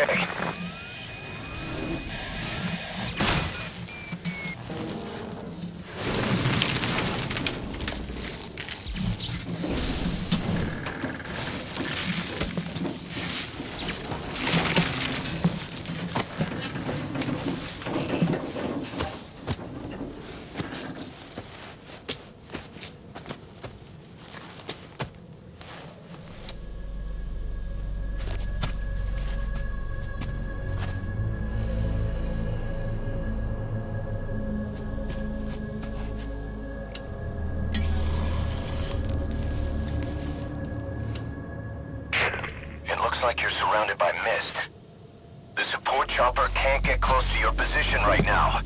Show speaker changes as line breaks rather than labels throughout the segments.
okay. Like you're surrounded by mist. The support chopper can't get close to your position right now.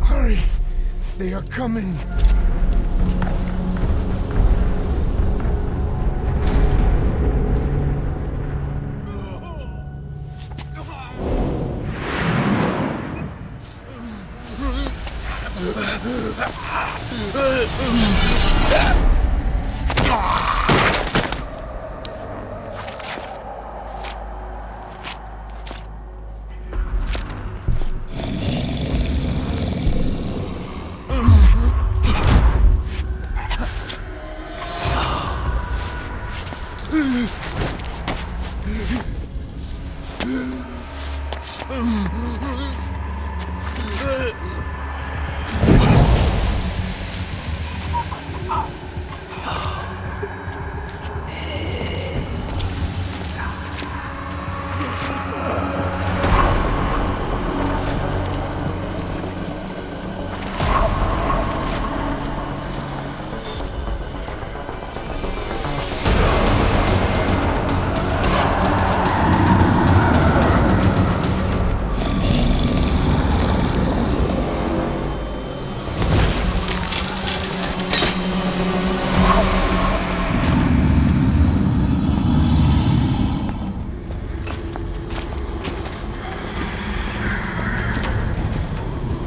Hurry! They are coming!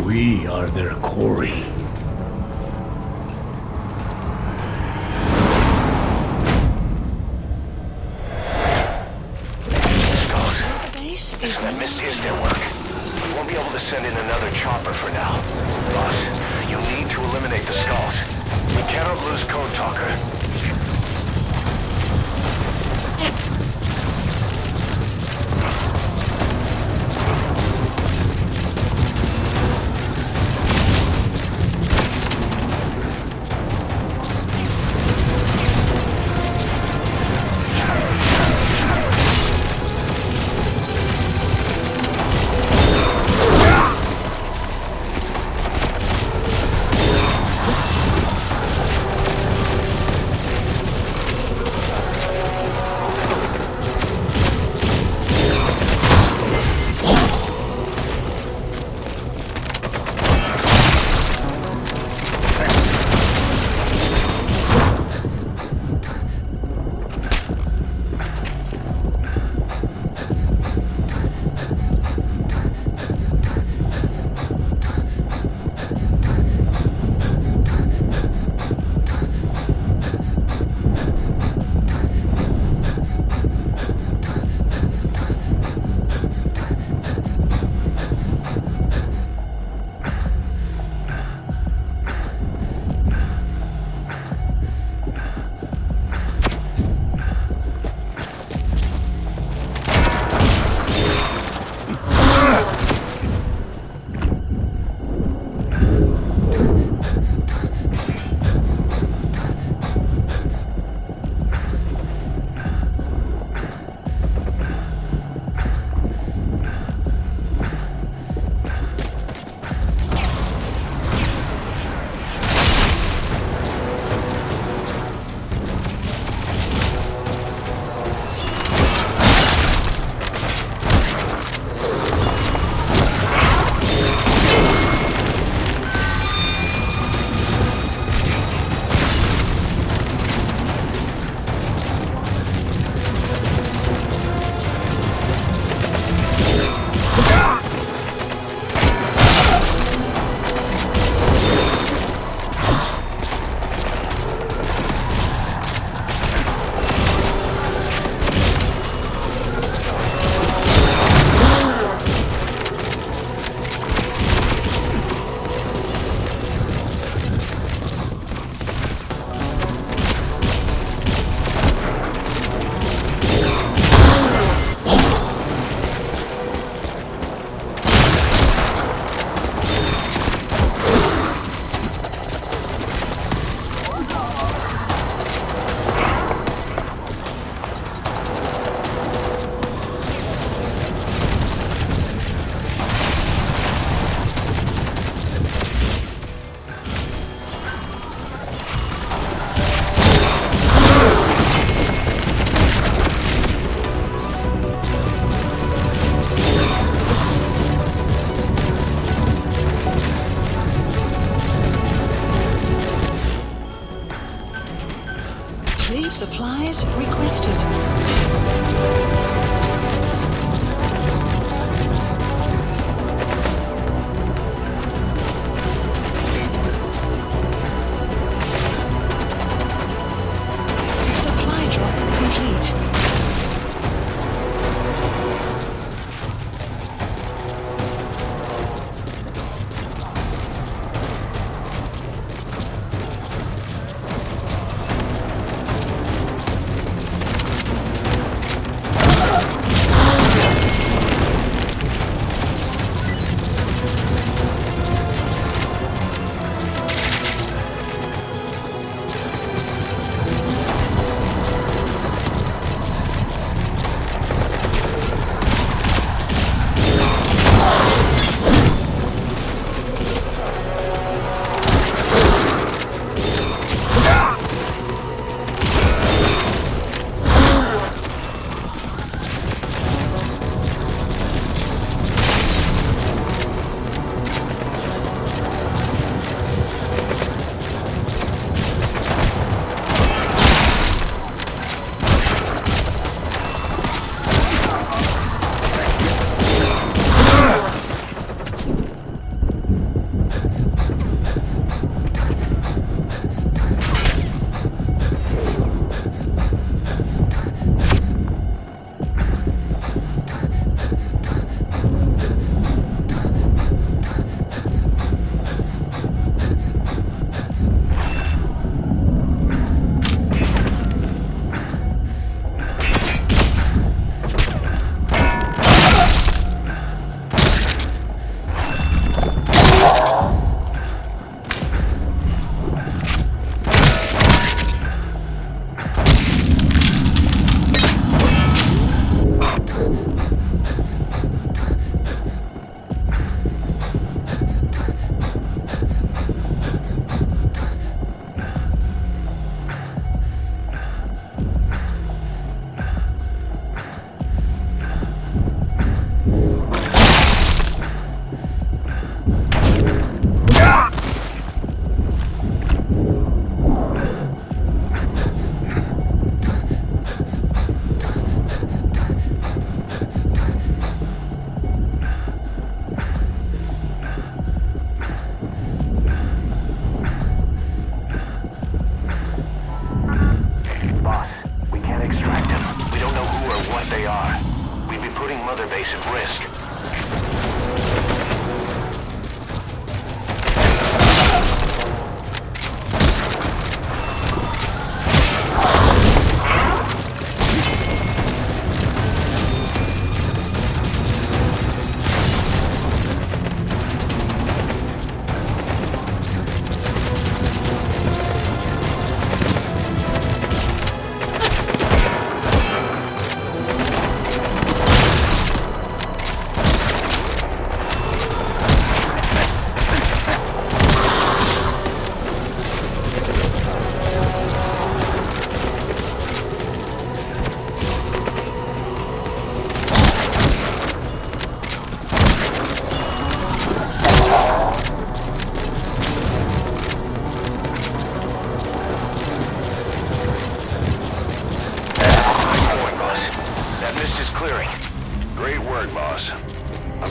We are their quarry.
That mist is their work. We won't be able to send in another chopper for now. Boss, you need to eliminate the skulls. We cannot lose Code Talker. mother base at risk.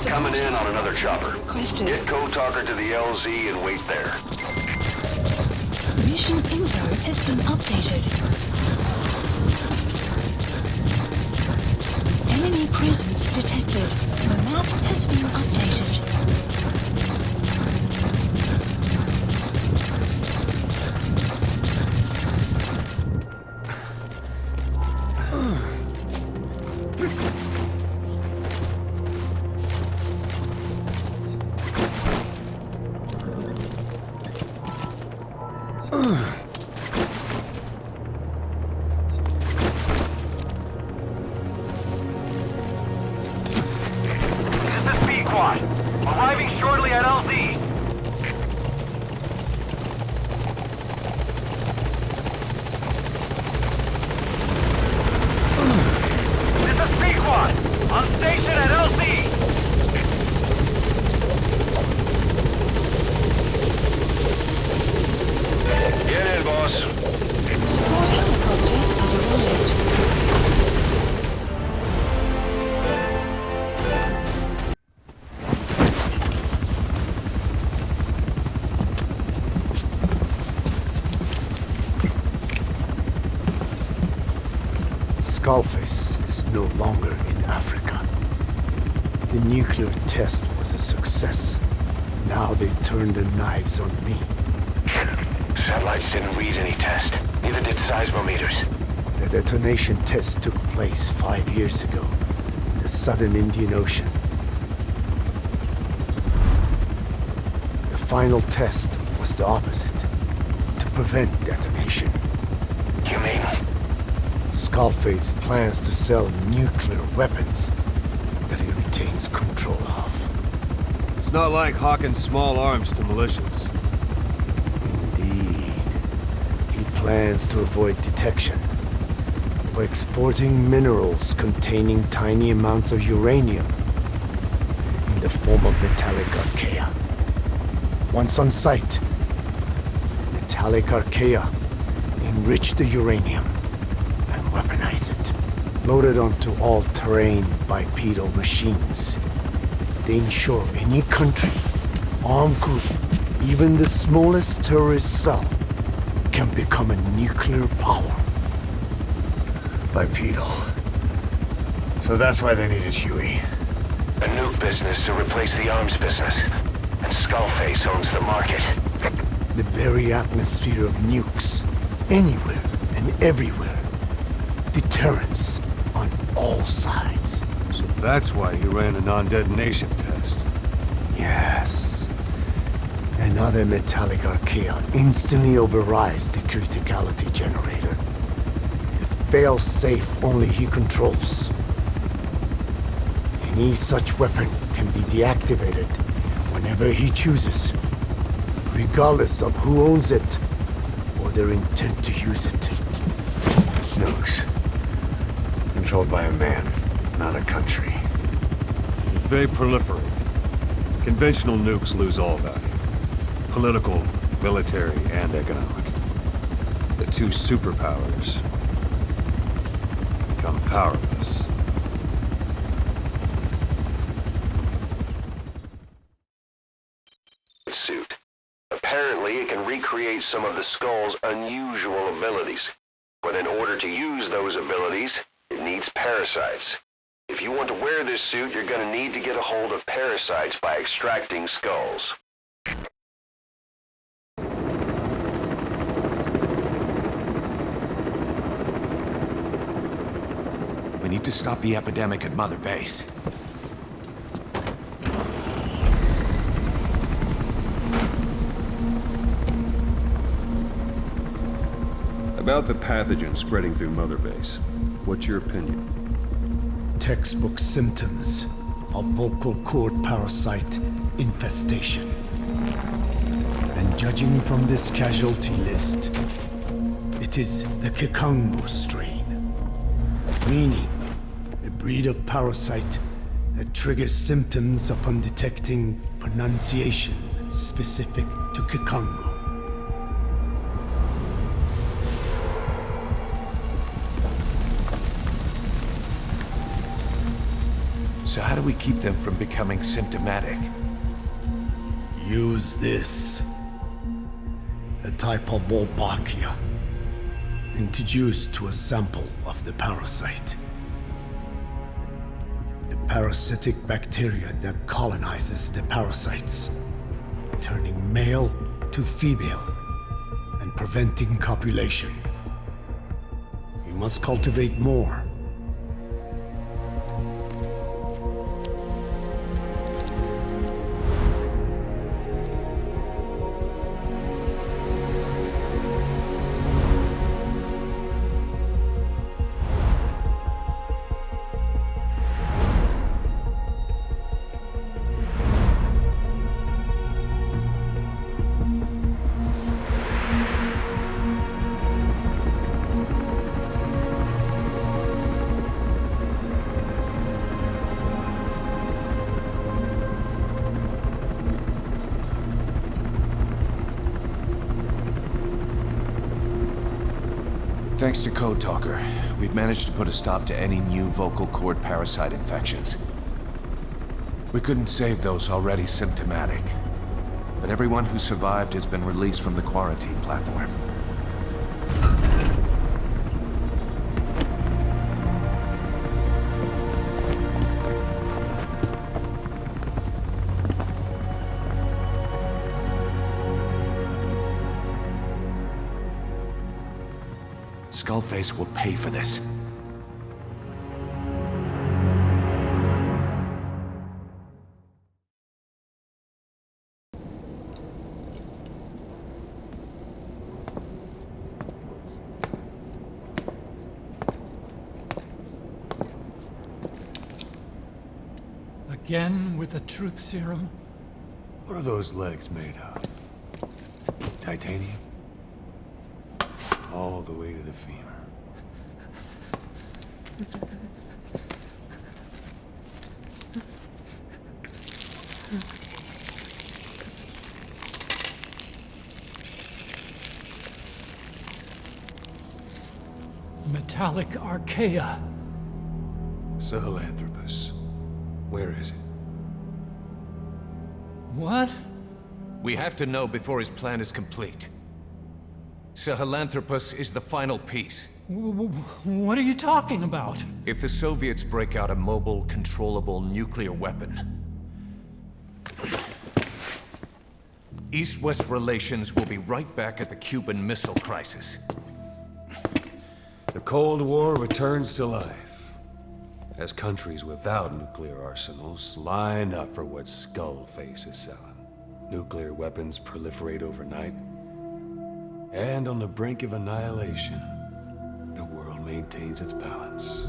Coming in on another chopper. Get code talker to the LZ and wait there.
Mission info has been updated. Enemy presence detected. The map has been updated.
Arriving shortly at LZ. This is B-Quad. On station at LZ. Get in, boss.
Support helicopter has arrived.
Skullface is no longer in Africa. The nuclear test was a success. Now they turned their knives on me.
Satellites didn't read any test. Neither did seismometers.
The detonation test took place 5 years ago in the southern Indian Ocean. The final test was the opposite, to prevent detonation.
You mean?
Skullface plans to sell nuclear weapons that he retains control of.
It's not like hawking small arms to militias.
Indeed. He plans to avoid detection by exporting minerals containing tiny amounts of uranium in the form of metallic archaea. Once on site, the metallic archaea enrich the uranium and weaponize it. Loaded onto all-terrain bipedal machines, they ensure any country, armed group, even the smallest terrorist cell, can become a nuclear power.
Bipedal. So that's why they needed Huey.
A nuke business to replace the arms business. And Skullface owns the market.
The very atmosphere of nukes, anywhere and everywhere. Deterrence on all sides.
So that's why he ran a non-detonation test.
Yes. Another metallic archaea instantly overrides the criticality generator. A fail-safe only he controls. Any such weapon can be deactivated whenever he chooses, regardless of who owns it or their intent to use it.
Nukes. Controlled by a man, not a country.
If they proliferate, conventional nukes lose all value. Political, military, and economic. The two superpowers become powerless.
Suit. Apparently, it can recreate some of the Skull's unusual abilities. But in order to use those abilities, it needs parasites. If you want to wear this suit, you're gonna need to get a hold of parasites by extracting skulls.
We need to stop the epidemic at Mother Base.
About the pathogen spreading through Mother Base, what's your opinion?
Textbook symptoms of vocal cord parasite infestation. And judging from this casualty list, it is the Kikongo strain, meaning a breed of parasite that triggers symptoms upon detecting pronunciation specific to Kikongo.
So how do we keep them from becoming symptomatic?
Use this. A type of Wolbachia, introduced to a sample of the parasite. A parasitic bacteria that colonizes the parasites, turning male to female and preventing copulation. We must cultivate more.
Thanks to Code Talker, we've managed to put a stop to any new vocal cord parasite infections. We couldn't save those already symptomatic, but everyone who survived has been released from the quarantine platform. Skullface will pay for this.
Again with the truth serum?
What are those legs made of? Titanium? All the way to the femur.
Metallic archaea.
Sahelanthropus. Where is it?
What?
We have to know before his plan is complete. Sahelanthropus is the final piece.
What are you talking about?
If the Soviets break out a mobile, controllable nuclear weapon, East-West relations will be right back at the Cuban Missile Crisis.
The Cold War returns to life, as countries without nuclear arsenals line up for what Skullface is selling. Nuclear weapons proliferate overnight, and on the brink of annihilation, the world maintains its balance.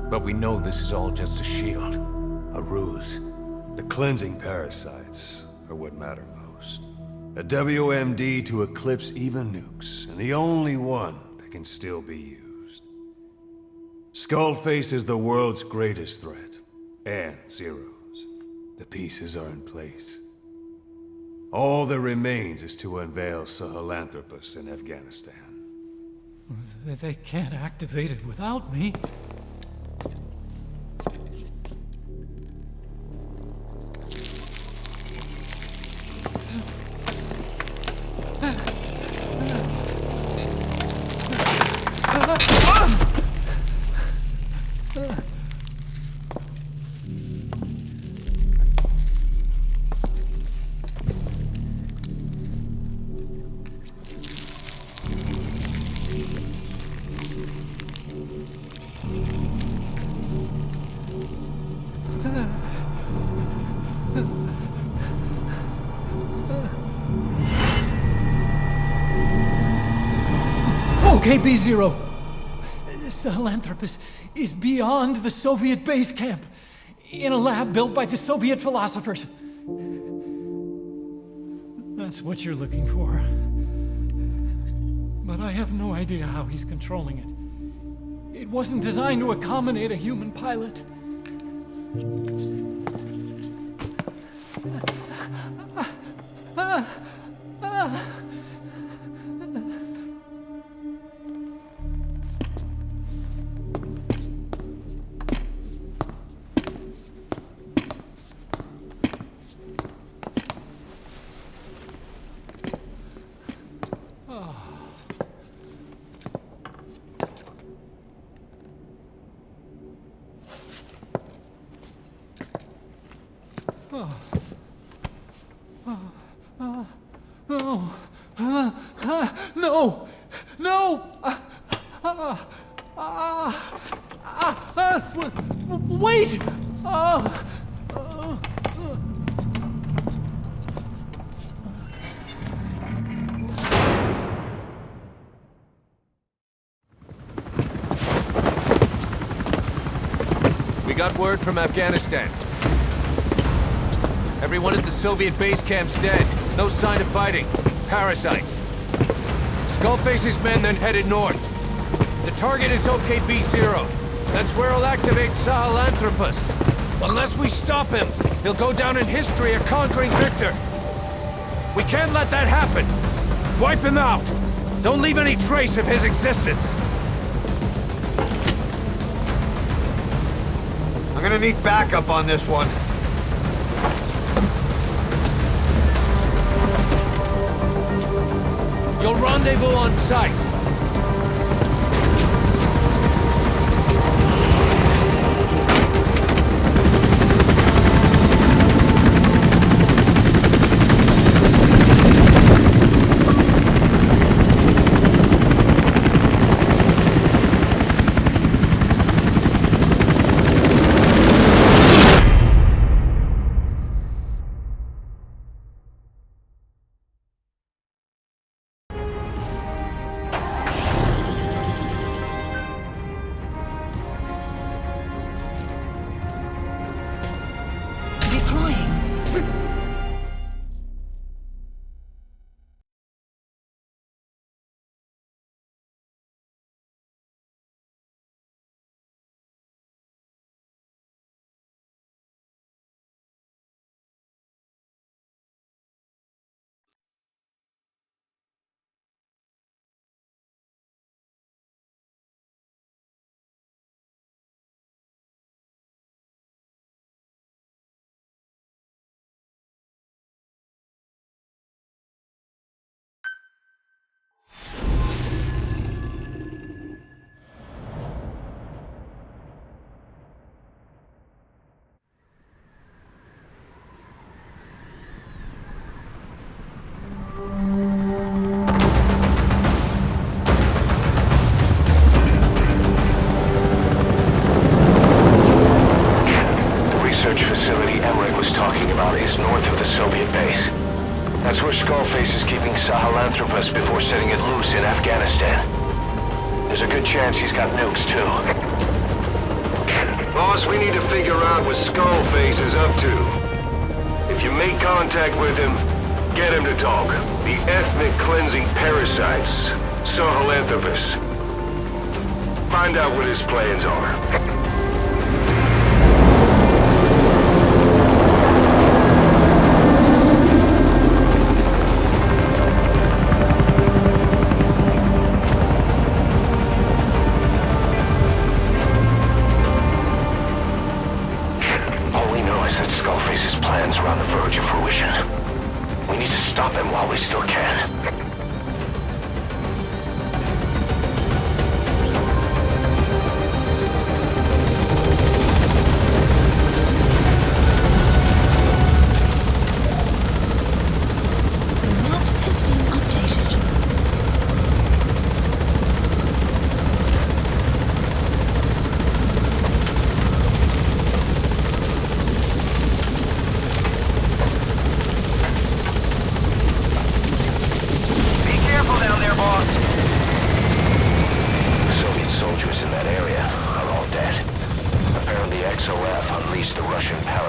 But we know this is all just a shield, a ruse.
The cleansing parasites are what matter most. A WMD to eclipse even nukes, and the only one that can still be used. Skullface is the world's greatest threat, and Zero's. The pieces are in place. All that remains is to unveil Sahelanthropus in Afghanistan.
They can't activate it without me. Okay, B-Zero. Sahelanthropus is beyond the Soviet base camp, in a lab built by the Soviet philosophers. That's what you're looking for. But I have no idea how he's controlling it. It wasn't designed to accommodate a human pilot. No! No! Wait!
We got word from Afghanistan. Everyone at the Soviet base camp's dead. No sign of fighting. Parasites. Skullface's men then headed north. The target is OKB-0. That's where he'll activate Sahelanthropus. Unless we stop him, he'll go down in history a conquering victor. We can't let that happen. Wipe him out. Don't leave any trace of his existence.
I'm gonna need backup on this one.
You'll rendezvous on site.
That's where Skullface is keeping Sahelanthropus before setting it loose in Afghanistan. There's a good chance he's got nukes, too. Boss, we need to figure out what Skullface is up to. If you make contact with him, get him to talk. The ethnic cleansing parasites, Sahelanthropus. Find out what his plans are. Skullface's plans are on the verge of fruition. We need to stop him while we still can.
The map has been updated.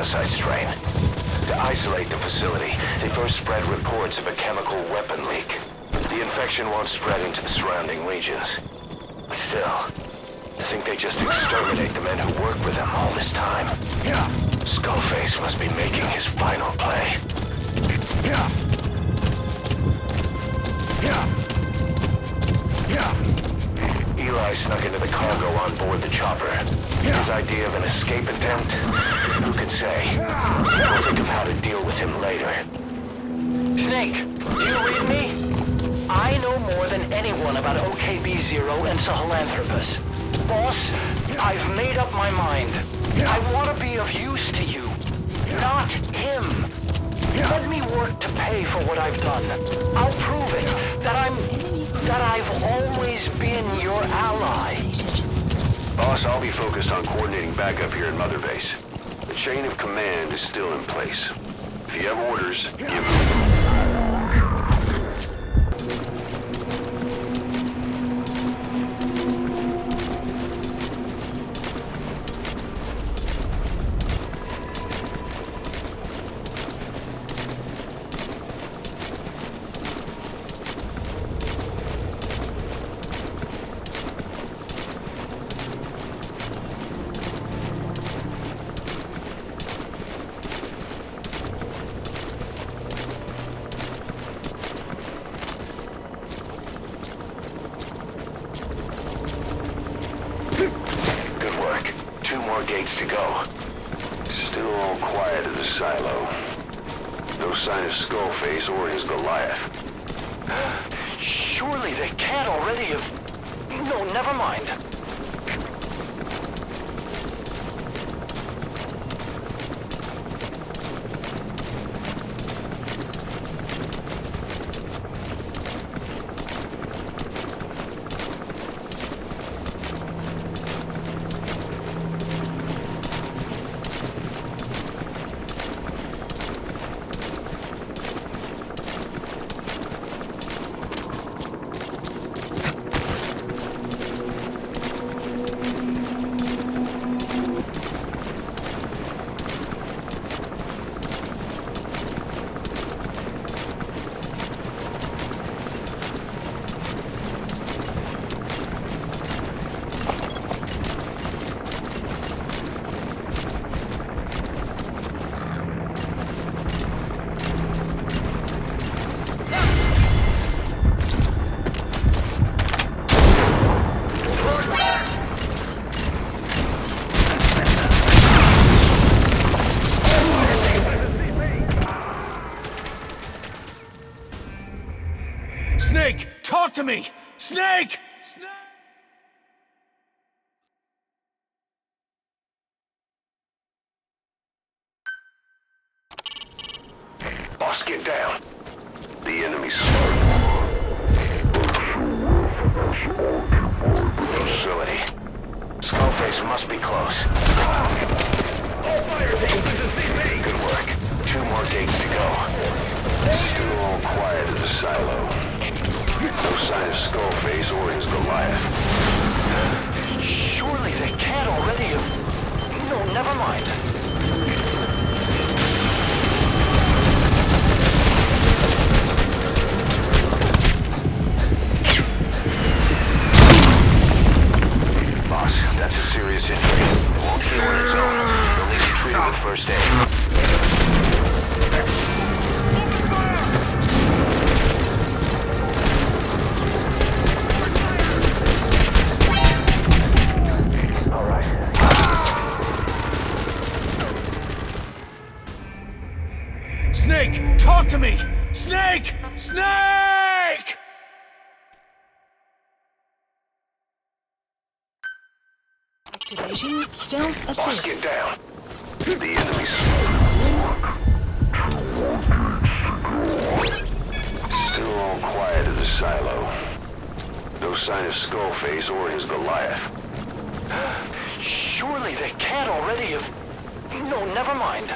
parasite strain. To isolate the facility, they first spread reports of a chemical weapon leak. The infection won't spread into the surrounding regions. Still, I think they just exterminate the men who work with him all this time. Skullface must be making his final play. Eli snuck into the cargo on board the chopper. His idea of an escape attempt? Who can say? We'll think of how to deal with him later. Snake, do you read me? I know more than anyone about OKB-0 and Sahelanthropus. Boss, I've made up my mind. I want to be of use to you, not him. Let me work to pay for what I've done. I'll prove it, that I've always been your ally. Boss, I'll be focused on coordinating backup here in Mother Base. The chain of command is still in place. If you have orders, give them. Gates to go. Still all quiet at the silo. No sign of Skullface or his Goliath. Surely they can't already have... No, never mind.
Snake! Talk to me! Snake!
Boss, get down. The enemy's slow. Facility. Skullface must be close. All fire teams, good work. 2 more gates to go. Still all quiet at the silo. No sign of Skullface or his Goliath. Surely they can't already have... No, never mind. Boss, that's a serious injury. It won't heal on its own. You'll need to treat it with first aid.
Snake! Talk to me! Snake! Snake!
Activating stealth
Boss,
assist.
get down. The enemy's still all quiet at the silo. No sign of Skullface or his Goliath. Surely they can't already have... No, never mind.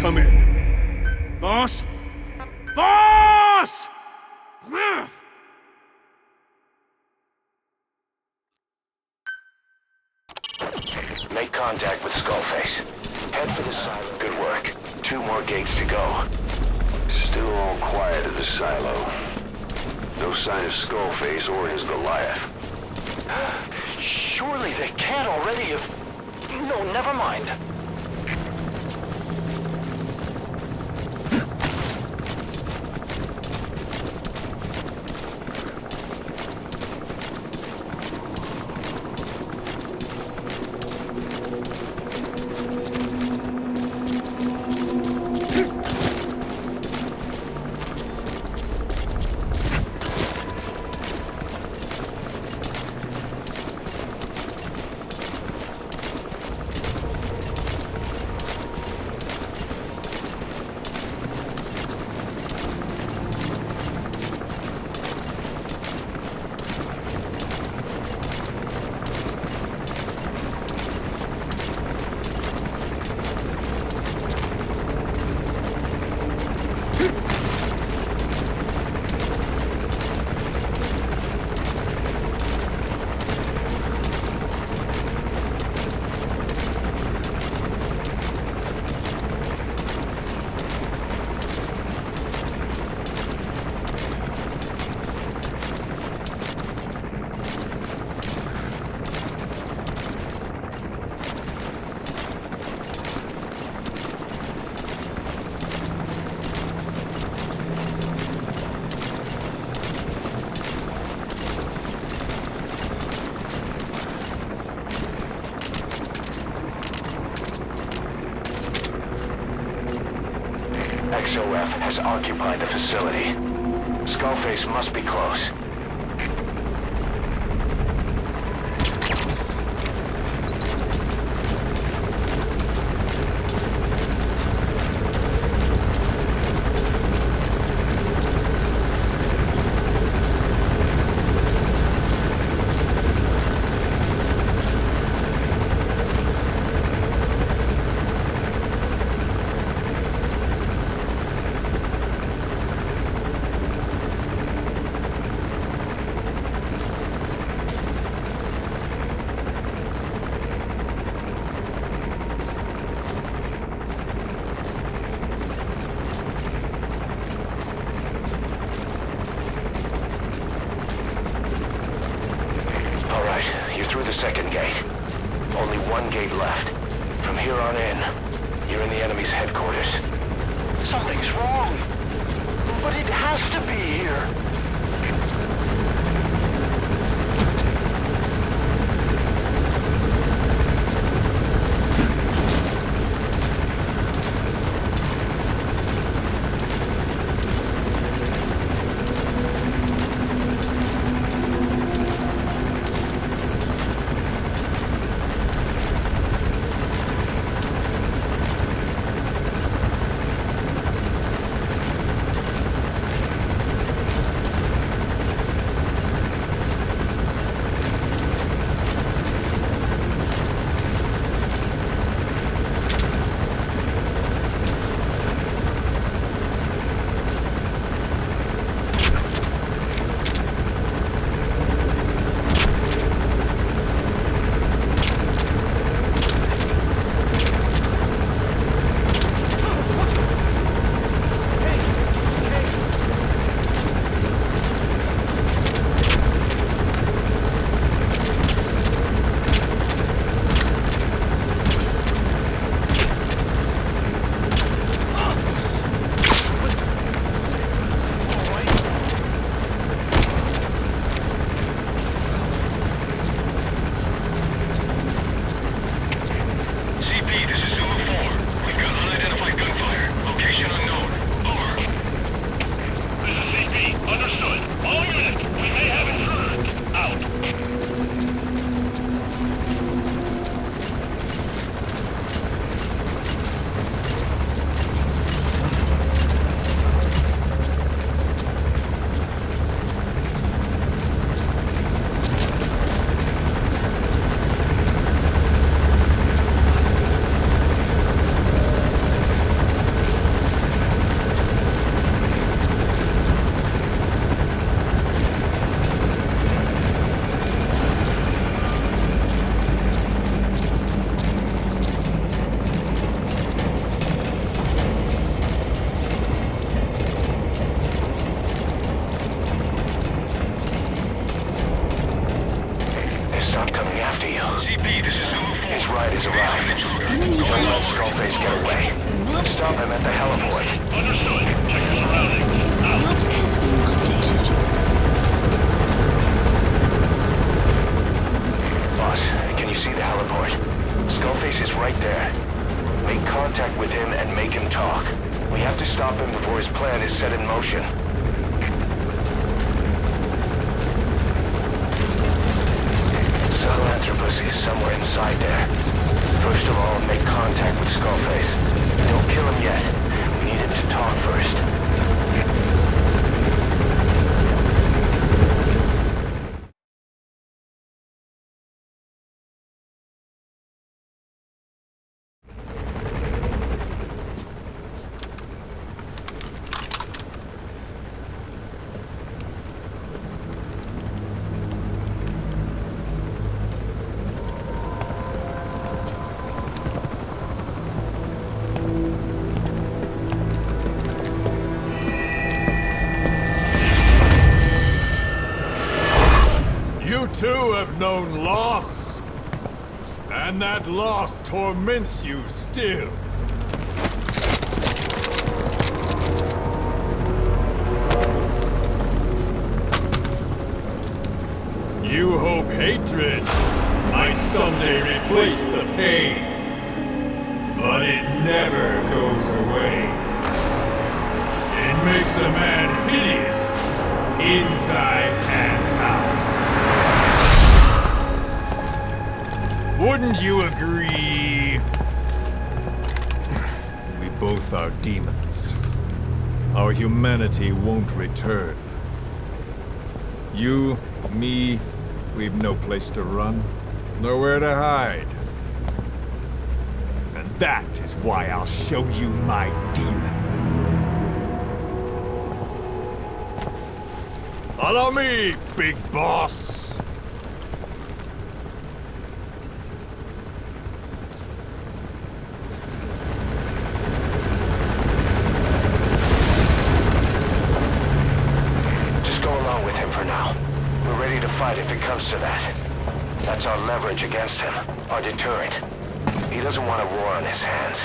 come in. Boss? Boss!
Make contact with Skullface. Head for the silo. Good work. 2 more gates to go. Still all quiet at the silo. No sign of Skullface or his Goliath.
Surely they can't already have... No, never mind.
XOF has occupied the facility. Skullface must be close. Through the second gate. Only 1 gate left. From here on in, you're in the enemy's headquarters.
Something's wrong. But it has to be here. see you. CP, this is his ride has arrived. Don't let Skullface get away. Stop him at the heliport.
Map has been updated.
Boss, can you see the heliport? Skullface is right there. Make contact with him and make him talk. We have to stop him before his plan is set in motion. Sahelanthropus is somewhere inside there. First of all, make contact with Skullface. Don't kill him yet. We need him to talk first.
You too have known loss, and that loss torments you still. You hope hatred might someday replace the pain, but it never goes away. It makes a man hideous, inside and out. Wouldn't you agree? We both are demons. Our humanity won't return. You, me, we've no place to run, nowhere to hide. And that is why I'll show you my demon. Follow me, big boss!
If it comes to that. That's our leverage against him, our deterrent. He doesn't want a war on his hands.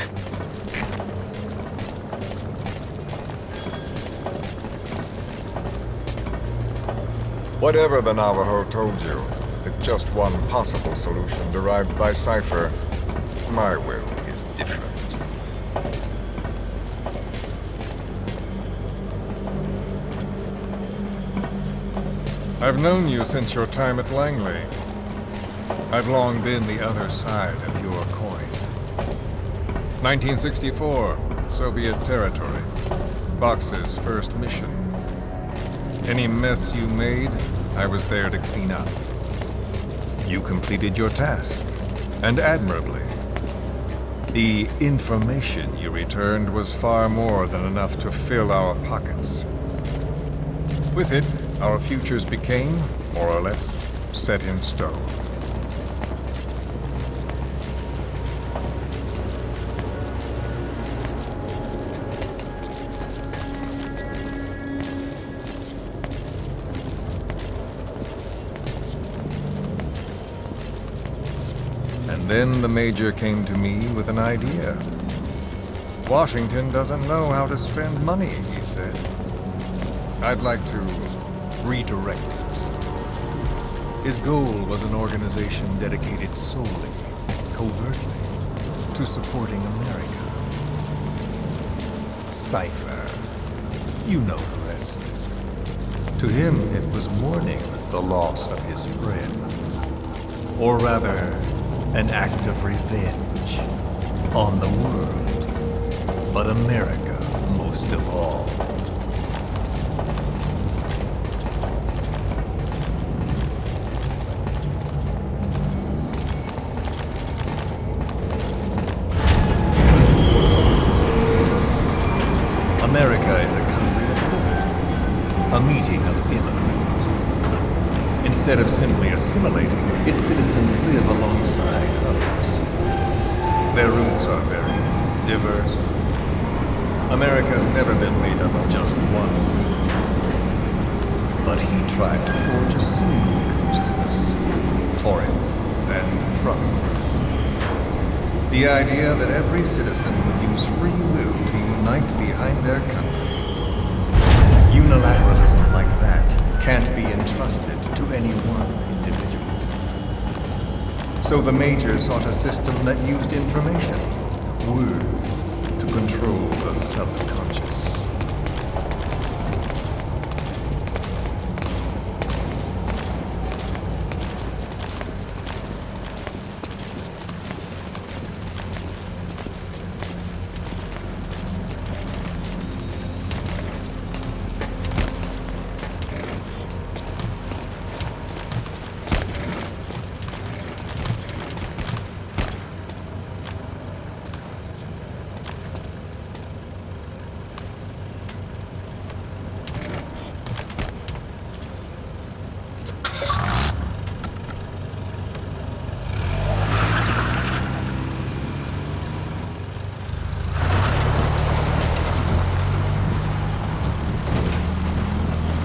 Whatever the Navajo told you, it's just one possible solution derived by Cypher. My will is different. I've known you since your time at Langley. I've long been the other side of your coin. 1964, Soviet territory. Box's first mission. Any mess you made, I was there to clean up. You completed your task, and admirably. The information you returned was far more than enough to fill our pockets. With it, our futures became, more or less, set in stone. And then the Major came to me with an idea. Washington doesn't know how to spend money, he said. I'd like to redirect it. His goal was an organization dedicated solely, covertly, to supporting America. Cypher. You know the rest. To him, it was mourning the loss of his friend. Or rather, an act of revenge on the world, but America most of all. America is a country of liberty, a meeting of immigrants. Instead of simply assimilating, its citizens live alongside others. Their roots are very diverse. America's never been made up of just one. But he tried to forge a single consciousness for it and trouble. The idea that every citizen would use free will to unite behind their country. Unilateralism like that can't be entrusted to any one individual. So the Major sought a system that used information, words, to control the subconscious.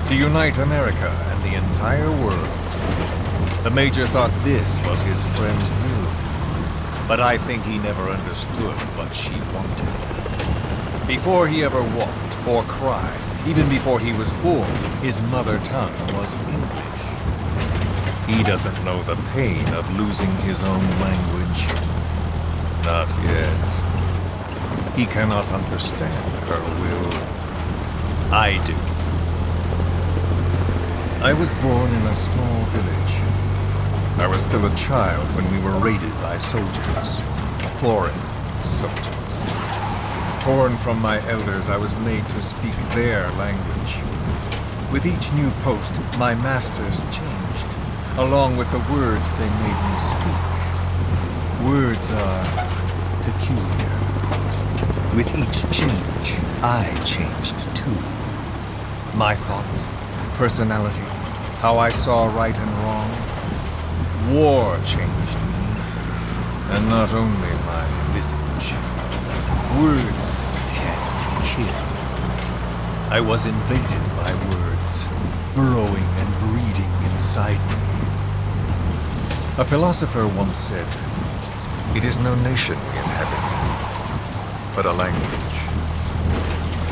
To unite America and the entire world. The Major thought this was his friend's will, but I think he never understood what she wanted. Before he ever walked or cried, even before he was born, his mother tongue was English. He doesn't know the pain of losing his own language. Not yet. He cannot understand her will. I do. I was born in a small village. I was still a child when we were raided by soldiers. Foreign soldiers. Torn from my elders, I was made to speak their language. With each new post, my masters changed, along with the words they made me speak. Words are peculiar. With each change, I changed too. My thoughts, personality, how I saw right and wrong. War changed me, and not only my visage. Words can kill. I was invaded by words, burrowing and breeding inside me. A philosopher once said, "It is no nation we inhabit, but a language."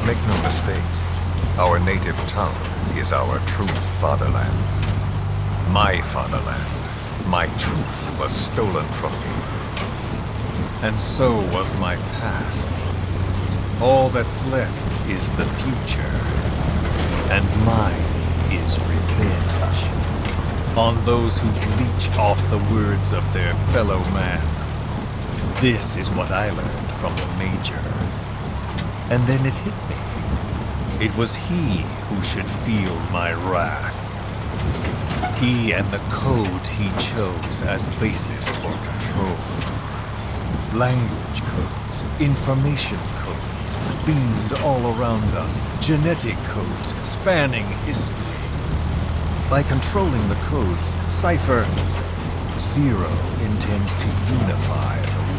Make no mistake, our native tongue is our true fatherland. My fatherland, my truth was stolen from me. And so was my past. All that's left is the future. And mine is revenge. On those who bleach off the words of their fellow man. This is what I learned from the Major. And then it hit me. It was he who should feel my wrath. He and the code he chose as basis for control. Language codes, information codes, beamed all around us, genetic codes spanning history. By controlling the codes, Cypher Zero intends to unify the world.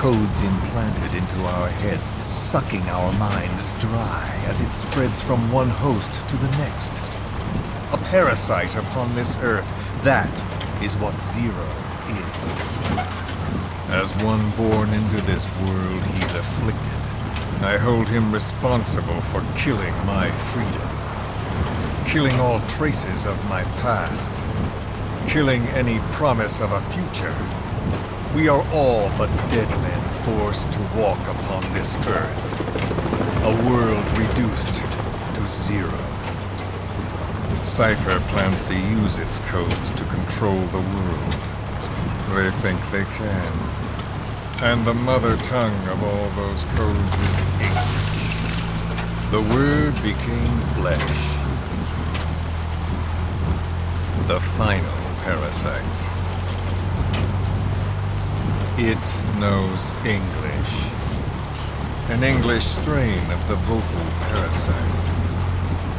Codes implanted into our heads, sucking our minds dry as it spreads from one host to the next. A parasite upon this earth, that is what Zero is. As one born into this world, he's afflicted. I hold him responsible for killing my freedom. Killing all traces of my past. Killing any promise of a future. We are all but dead men forced to walk upon this earth. A world reduced to zero. Cypher plans to use its codes to control the world. They think they can. And the mother tongue of all those codes is English. The word became flesh. The final parasite. It knows English. An English strain of the vocal parasite.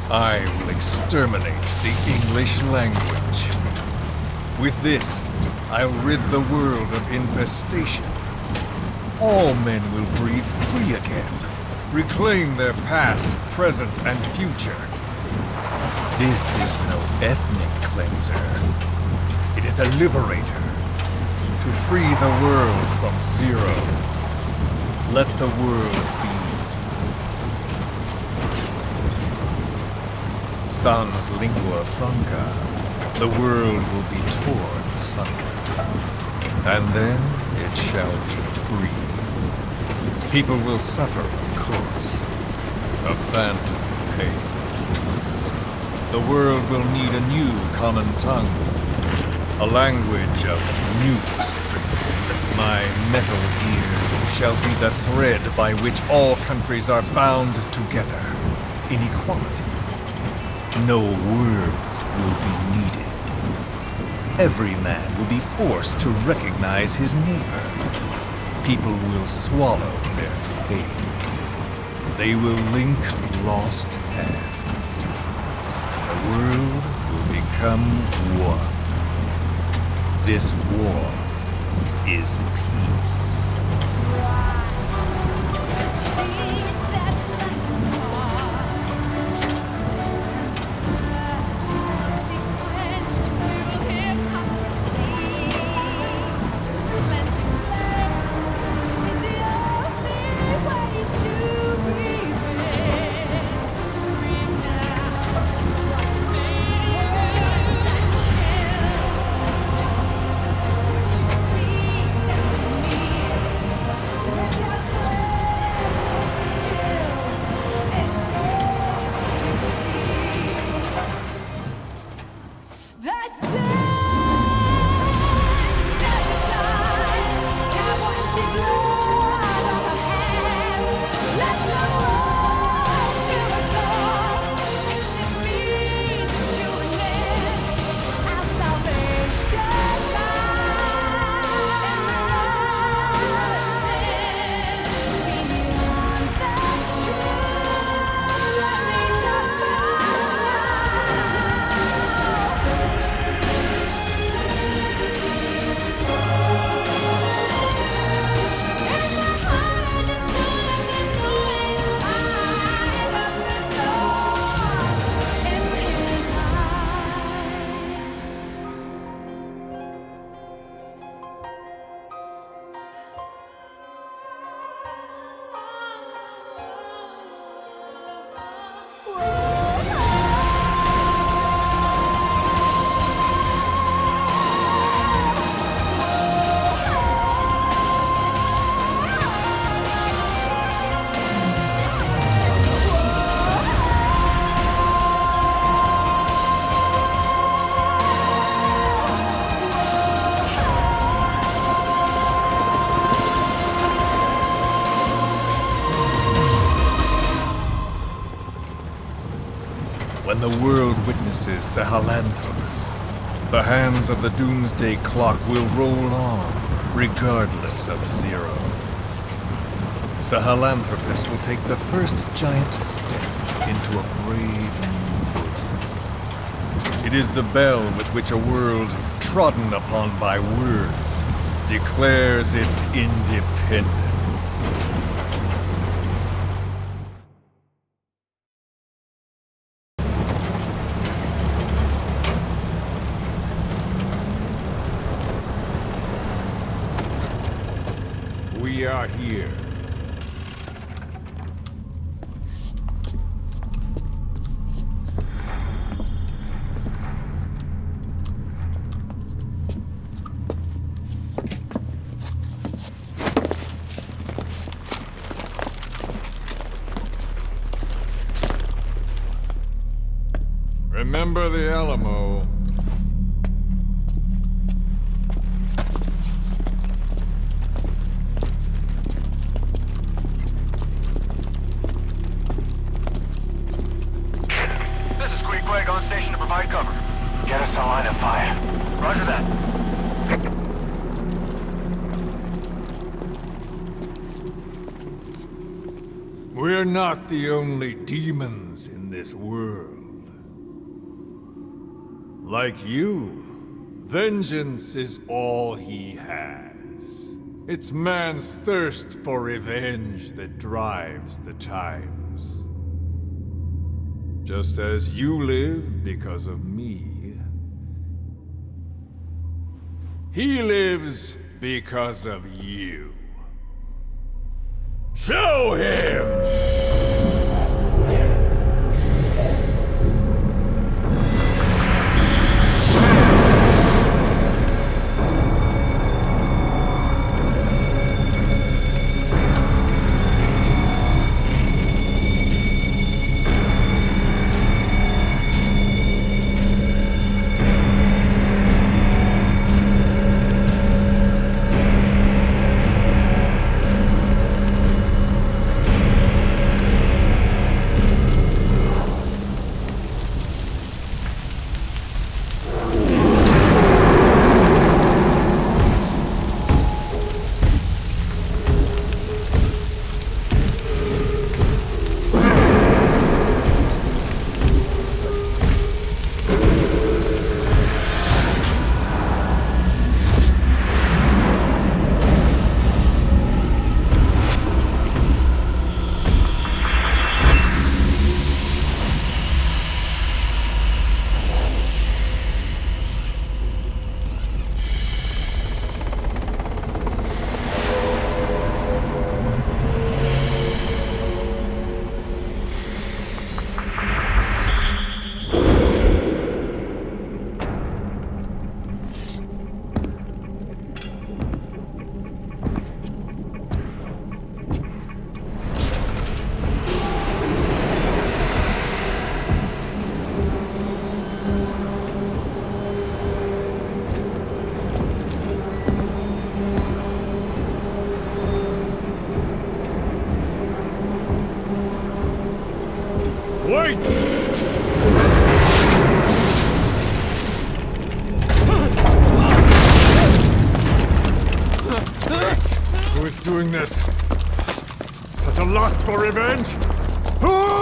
I will exterminate the English language. With this, I'll rid the world of infestation. All men will breathe free again, reclaim their past, present, and future. This is no ethnic cleanser. It is a liberator.
to free the world from Zero. Let the world be. Sans lingua franca, the world will be torn asunder. And then it shall be free. People will suffer, of course. A phantom pain. The world will need a new common tongue. A language of nukes. My metal gears shall be the thread by which all countries are bound together in equality. No words will be needed. Every man will be forced to recognize his neighbor. People will swallow their pain. They will link lost hands. The world will become one. This war is peace. When the world witnesses Sahelanthropus, the hands of the Doomsday Clock will roll on, regardless of Zero. Sahelanthropus will take the first giant step into a brave new world. It is the bell with which a world trodden upon by words declares its independence. We are here. Remember the Alamo.
On station to provide cover. Get us a line of fire. Roger that.
We're not the only demons in this world. Like you, vengeance is all he has. It's man's thirst for revenge that drives the times. Just as you live because of me, He lives because of you. Show him! Wait! Who is doing this? Such a lust for revenge? Who?